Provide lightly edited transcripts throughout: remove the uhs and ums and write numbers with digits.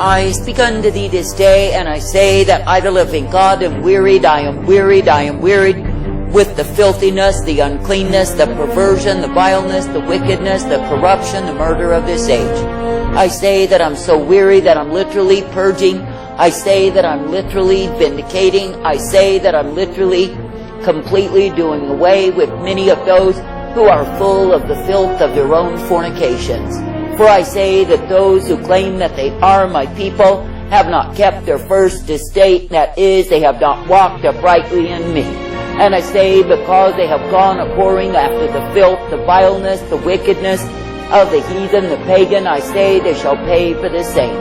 I speak unto thee this day, and I say that I, the living God, am wearied, I am wearied, I am wearied with the filthiness, the uncleanness, the perversion, the vileness, the wickedness, the corruption, the murder of this age. I say that I'm so weary that I'm literally purging. I say that I'm literally vindicating. I say that I'm literally completely doing away with many of those who are full of the filth of their own fornications. For I say that those who claim that they are my people have not kept their first estate, that is, they have not walked uprightly in me. And I say, because they have gone a-whoring after the filth, the vileness, the wickedness of the heathen, the pagan, I say they shall pay for the same.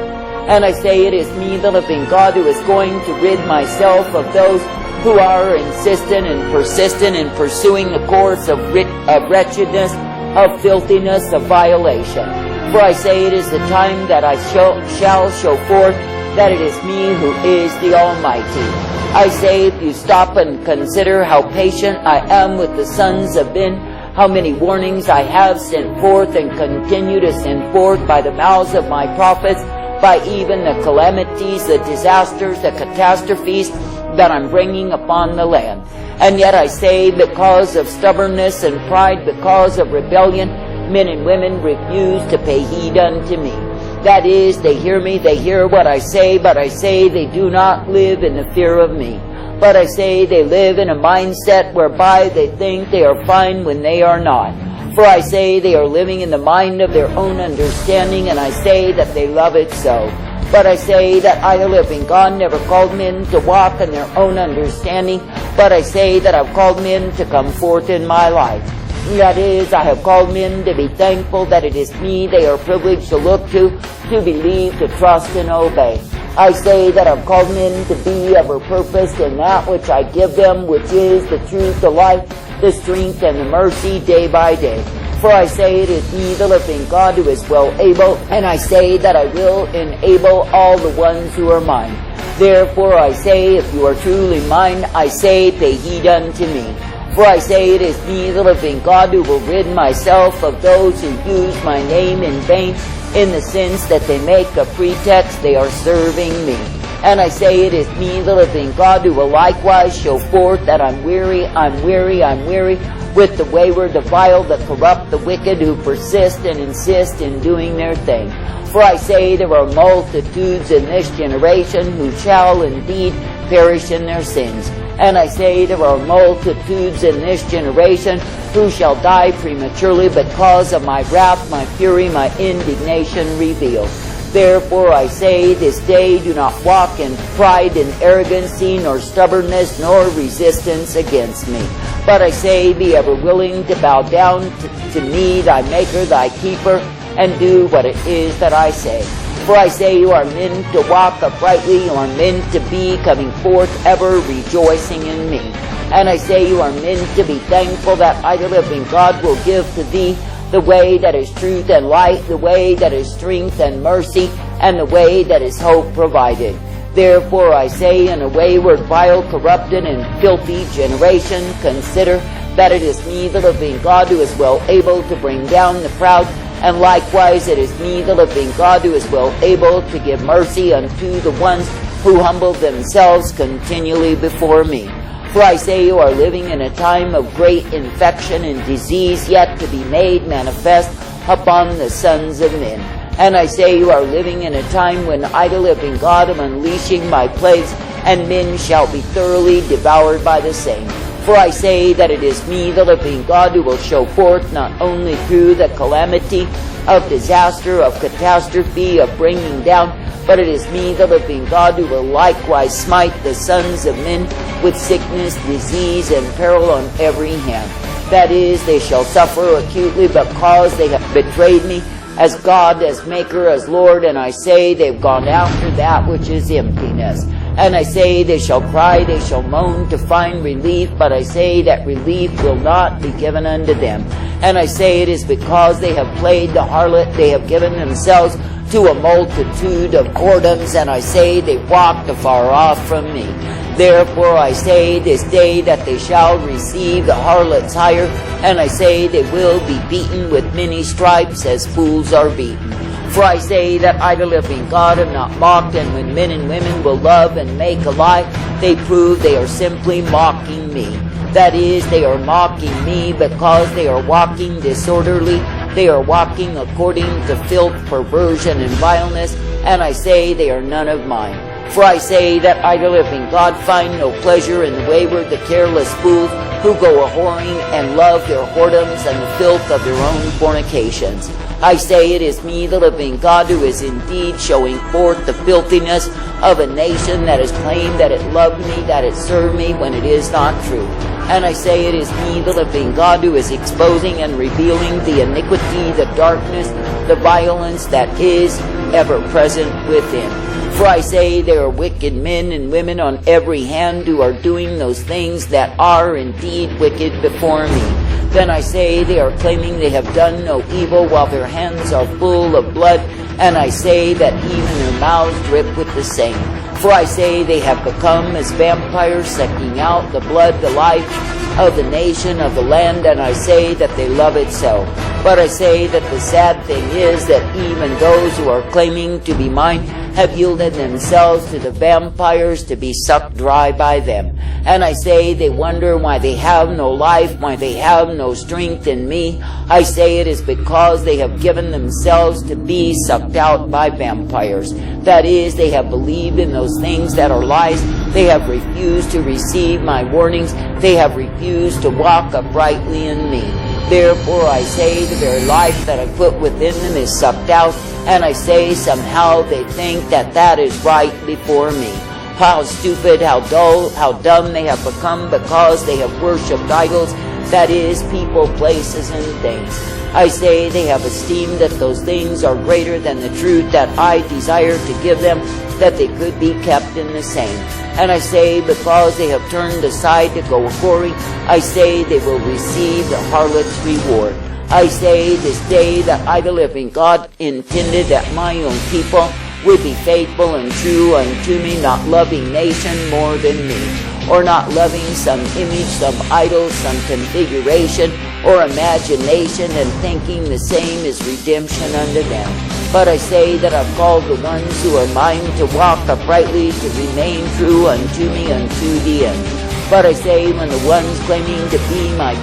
And I say it is me, the living God, who is going to rid myself of those who are insistent and persistent in pursuing the course of wretchedness, of filthiness, of violation. For I say it is the time that I shall show forth that it is me who is the Almighty. I say, if you stop and consider how patient I am with the sons of men, how many warnings I have sent forth and continue to send forth by the mouths of my prophets, by even the calamities, the disasters, the catastrophes that I'm bringing upon the land. And yet I say, because of stubbornness and pride, because of rebellion, men and women refuse to pay heed unto me. That is, they hear me, they hear what I say, but I say they do not live in the fear of me. But I say they live in a mindset whereby they think they are fine when they are not. For I say they are living in the mind of their own understanding, and I say that they love it so. But I say that I, the living God, never called men to walk in their own understanding, but I say that I've called men to come forth in my life. That is, I have called men to be thankful that it is me they are privileged to look to believe, to trust, and obey. I say that I've called men to be of a purpose in that which I give them, which is the truth, the life, the strength, and the mercy day by day. For I say it is me, the living God, who is well able, and I say that I will enable all the ones who are mine. Therefore I say, if you are truly mine, I say, pay heed unto me. For I say it is me, the living God, who will rid myself of those who use my name in vain, in the sense that they make a pretext they are serving me. And I say it is me, the living God, who will likewise show forth that I'm weary, I'm weary, I'm weary with the wayward, the vile, the corrupt, the wicked, who persist and insist in doing their thing. For I say there are multitudes in this generation who shall indeed perish in their sins. And I say there are multitudes in this generation who shall die prematurely because of my wrath, my fury, my indignation revealed. Therefore I say this day, do not walk in pride and arrogancy, nor stubbornness, nor resistance against me. But I say, be ever willing to bow down to me, thy maker, thy keeper, and do what it is that I say. For I say you are meant to walk uprightly, you are meant to be coming forth ever rejoicing in me. And I say you are meant to be thankful that I, the living God, will give to thee the way that is truth and light, the way that is strength and mercy, and the way that is hope provided. Therefore I say, in a wayward, vile, corrupted, and filthy generation, consider that it is me, the living God, who is well able to bring down the proud, and likewise it is me, the living God, who is well able to give mercy unto the ones who humble themselves continually before me. For I say you are living in a time of great infection and disease yet to be made manifest upon the sons of men. And I say you are living in a time when I, the living God, am unleashing my plagues, and men shall be thoroughly devoured by the same. For I say that it is me, the living God, who will show forth not only through the calamity of disaster, of catastrophe, of bringing down, but it is me, the living God, who will likewise smite the sons of men with sickness, disease, and peril on every hand. That is, they shall suffer acutely because they have betrayed me as God, as Maker, as Lord, and I say they've gone after that which is emptiness. And I say they shall cry, they shall moan to find relief, but I say that relief will not be given unto them. And I say it is because they have played the harlot, they have given themselves to a multitude of whoredoms, and I say they walked afar off from me. Therefore I say this day that they shall receive the harlot's hire, and I say they will be beaten with many stripes as fools are beaten. For I say that I, the living God, am not mocked, and when men and women will love and make a lie, they prove they are simply mocking me. That is, they are mocking me because they are walking disorderly. They are walking according to filth, perversion, and vileness, and I say they are none of mine. For I say that I, the living God, find no pleasure in the wayward, the careless fools, who go a-whoring and love their whoredoms and the filth of their own fornications. I say it is me, the living God, who is indeed showing forth the filthiness of a nation that has claimed that it loved me, that it served me, when it is not true. And I say it is me, the living God, who is exposing and revealing the iniquity, the darkness, the violence that is ever present within. For I say there are wicked men and women on every hand who are doing those things that are indeed wicked before me. Then I say they are claiming they have done no evil while their hands are full of blood, and I say that even their mouths drip with the same. For I say they have become as vampires, sucking out the blood, the life of the nation, of the land, and I say that they love it so. But I say that the sad thing is that even those who are claiming to be mine have yielded themselves to the vampires to be sucked dry by them. And I say they wonder why they have no life, why they have no strength in me. I say it is because they have given themselves to be sucked out by vampires. That is, they have believed in those things that are lies. They have refused to receive my warnings. They have refused to walk uprightly in me. Therefore I say the very life that I put within them is sucked out, and I say somehow they think that that is right before me. How stupid, how dull, how dumb they have become because they have worshipped idols, that is, people, places, and things. I say they have esteemed that those things are greater than the truth that I desire to give them, that they could be kept in the same. And I say because they have turned aside to go a-whoring, I say they will receive the harlot's reward. I say this day that I, the living God, intended that my own people would be faithful and true unto me, not loving nation more than me, or not loving some image, some idol, some configuration, or imagination, and thinking the same is redemption unto them. But I say that I've called the ones who are mine to walk uprightly, to remain true unto me unto the end. But I say when the ones claiming to be my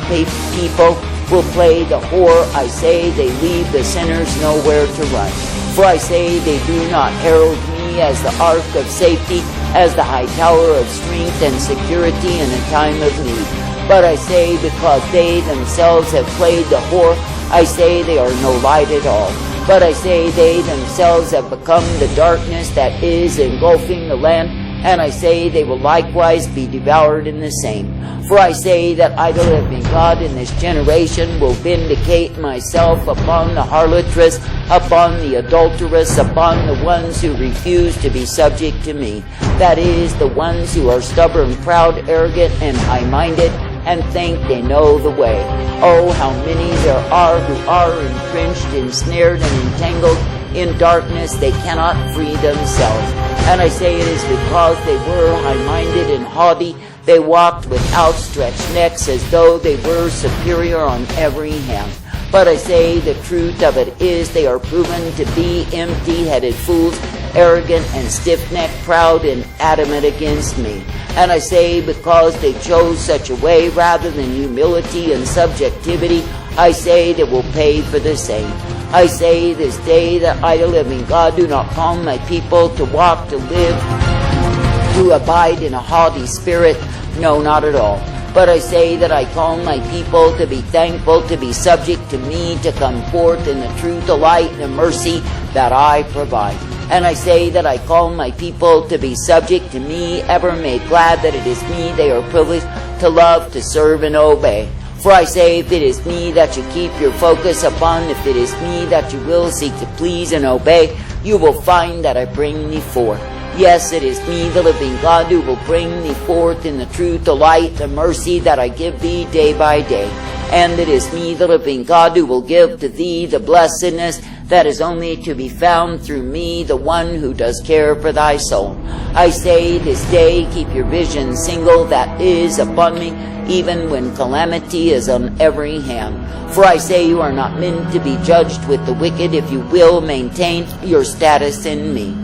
people will play the whore, I say they leave the sinners nowhere to run. For I say they do not herald me as the ark of safety, as the high tower of strength and security in a time of need. But I say because they themselves have played the whore, I say they are no light at all. But I say they themselves have become the darkness that is engulfing the land, and I say they will likewise be devoured in the same. For I say that I, the living God, in this generation will vindicate myself upon the harlotress, upon the adulteress, upon the ones who refuse to be subject to me. That is, the ones who are stubborn, proud, arrogant, and high-minded, and think they know the way. Oh, how many there are who are entrenched, ensnared, and entangled in darkness. They cannot free themselves. And I say it is because they were high-minded and haughty. They walked with outstretched necks as though they were superior on every hand. But I say the truth of it is they are proven to be empty-headed fools, arrogant and stiff-necked, proud and adamant against me. And I say because they chose such a way rather than humility and subjectivity, I say they will pay for the same. I say this day that I, the living God, do not call my people to walk, to live, to abide in a haughty spirit. No, not at all. But I say that I call my people to be thankful, to be subject to me, to come forth in the truth, the light, and the mercy that I provide. And I say that I call my people to be subject to me, ever made glad that it is me they are privileged to love, to serve, and obey. For I say, if it is me that you keep your focus upon, if it is me that you will seek to please and obey, you will find that I bring thee forth. Yes, it is me, the living God, who will bring thee forth in the truth, the light, the mercy that I give thee day by day. And it is me, the living God, who will give to thee the blessedness that is only to be found through me, the one who does care for thy soul. I say this day, keep your vision single that is upon me, even when calamity is on every hand. For I say you are not meant to be judged with the wicked if you will maintain your status in me.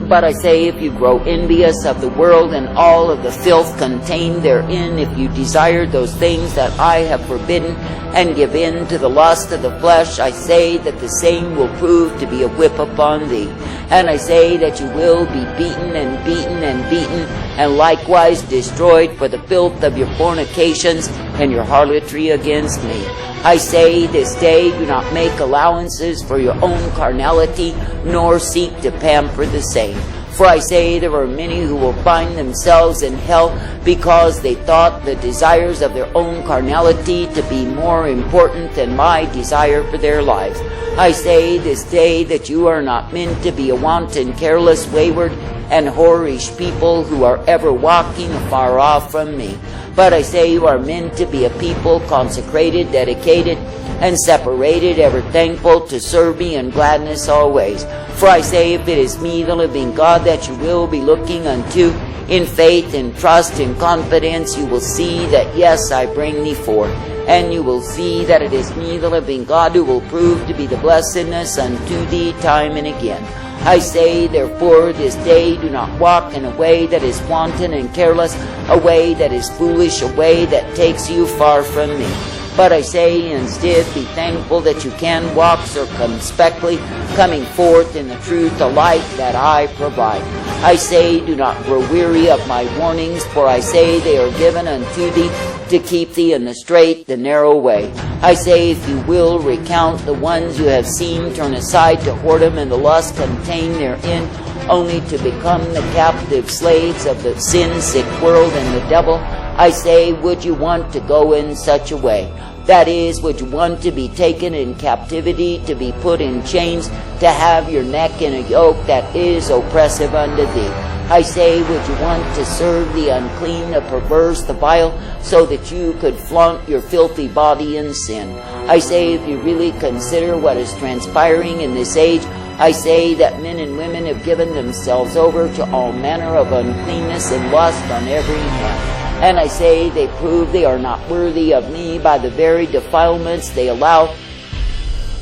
But I say, if you grow envious of the world and all of the filth contained therein, if you desire those things that I have forbidden and give in to the lust of the flesh, I say that the same will prove to be a whip upon thee. And I say that you will be beaten and beaten and beaten, and likewise destroyed for the filth of your fornications and your harlotry against me. I say this day, do not make allowances for your own carnality, nor seek to pamper the same. For I say there are many who will find themselves in hell because they thought the desires of their own carnality to be more important than my desire for their lives. I say this day that you are not meant to be a wanton, careless, wayward, and whorish people who are ever walking afar off from me. But I say you are meant to be a people consecrated, dedicated, and separated, ever thankful to serve me in gladness always. For I say, if it is me, the living God, that you will be looking unto, in faith, in trust, in confidence, you will see that, yes, I bring thee forth. And you will see that it is me, the living God, who will prove to be the blessedness unto thee time and again. I say, therefore, this day do not walk in a way that is wanton and careless, a way that is foolish, a way that takes you far from me. But I say, instead, be thankful that you can walk circumspectly, coming forth in the truth, the light that I provide. I say, do not grow weary of my warnings, for I say they are given unto thee to keep thee in the straight, the narrow way. I say, if you will recount the ones you have seen, turn aside to whoredom and the lust contained therein, only to become the captive slaves of the sin-sick world and the devil. I say, would you want to go in such a way? That is, would you want to be taken in captivity, to be put in chains, to have your neck in a yoke that is oppressive unto thee? I say, would you want to serve the unclean, the perverse, the vile, so that you could flaunt your filthy body in sin? I say, if you really consider what is transpiring in this age, I say that men and women have given themselves over to all manner of uncleanness and lust on every hand. And I say they prove they are not worthy of me by the very defilements they allow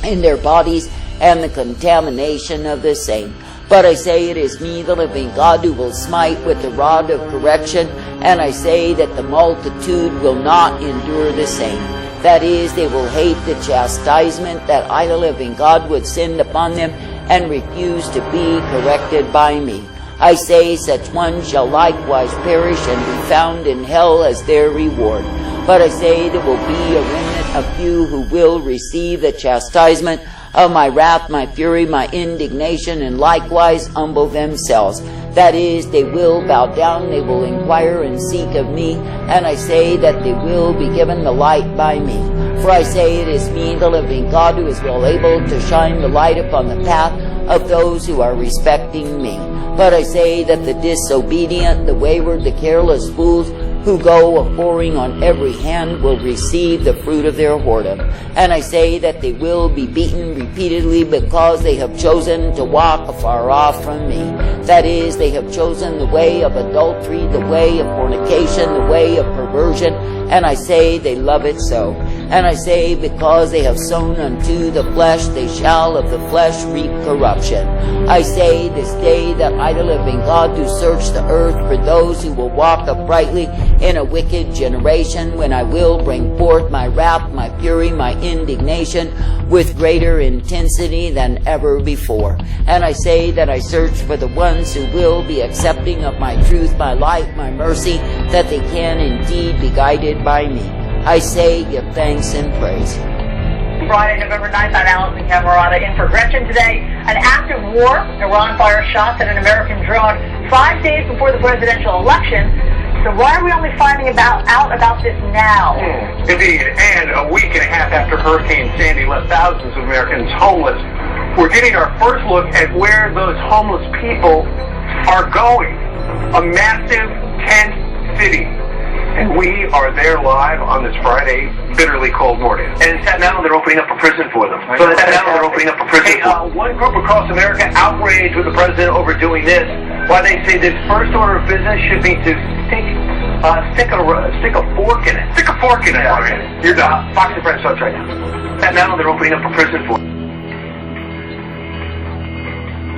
in their bodies and the contamination of the same. But I say it is me, the living God, who will smite with the rod of correction, and I say that the multitude will not endure the same. That is, they will hate the chastisement that I, the living God, would send upon them, and refuse to be corrected by me. I say such ones shall likewise perish and be found in hell as their reward. But I say there will be a remnant of few who will receive the chastisement of my wrath, my fury, my indignation, and likewise humble themselves. That is, they will bow down, they will inquire and seek of me, and I say that they will be given the light by me. For I say it is me, the living God, who is well able to shine the light upon the path of those who are respecting me. But I say that the disobedient, the wayward, the careless fools who go a-whoring on every hand will receive the fruit of their whoredom. And I say that they will be beaten repeatedly because they have chosen to walk afar off from me. That is, they have chosen the way of adultery, the way of fornication, the way of perversion, and I say they love it so. And I say, because they have sown unto the flesh, they shall of the flesh reap corruption. I say this day that I, the living God, do search the earth for those who will walk uprightly in a wicked generation, when I will bring forth my wrath, my fury, my indignation with greater intensity than ever before. And I say that I search for the ones who will be accepting of my truth, my light, my mercy, that they can indeed be guided by me. I say, give thanks and praise. Friday, November 9th, I'm Allison Camerata in for Gretchen today. An active war. Iran fires shots at an American drone 5 days before the presidential election. So why are we only finding out about this now? Indeed, and a week and a half after Hurricane Sandy left thousands of Americans homeless, we're getting our first look at where those homeless people are going. A massive tent city. And we are there live on this Friday, bitterly cold morning. And in Staten Island, they're opening up a prison for them. So in Staten Island, they're opening up a prison for them. One group across America outraged with the president over doing this. Why they say this first order of business should be to stick a fork in it. Stick a fork in it. Yeah. You're done. Fox and Friends starts right now. Staten Island, they're opening up a prison for them.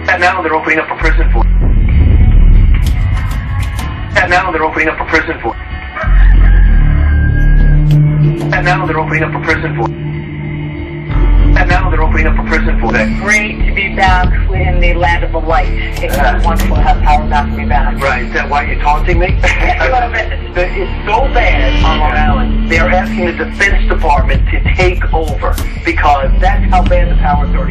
Staten Island, they're opening up a prison for them. Staten Island, they're opening up a prison for them. Staten Island, they're opening up a prison for them. Staten Island, they're opening up a prison for them. Great to be back in the land of the light. It's wonderful to have Power back to be back. Right, is that why you're taunting me? A little bit. It's so bad on Long Island, they're asking the Defense Department to take over because that's how bad the Power Authority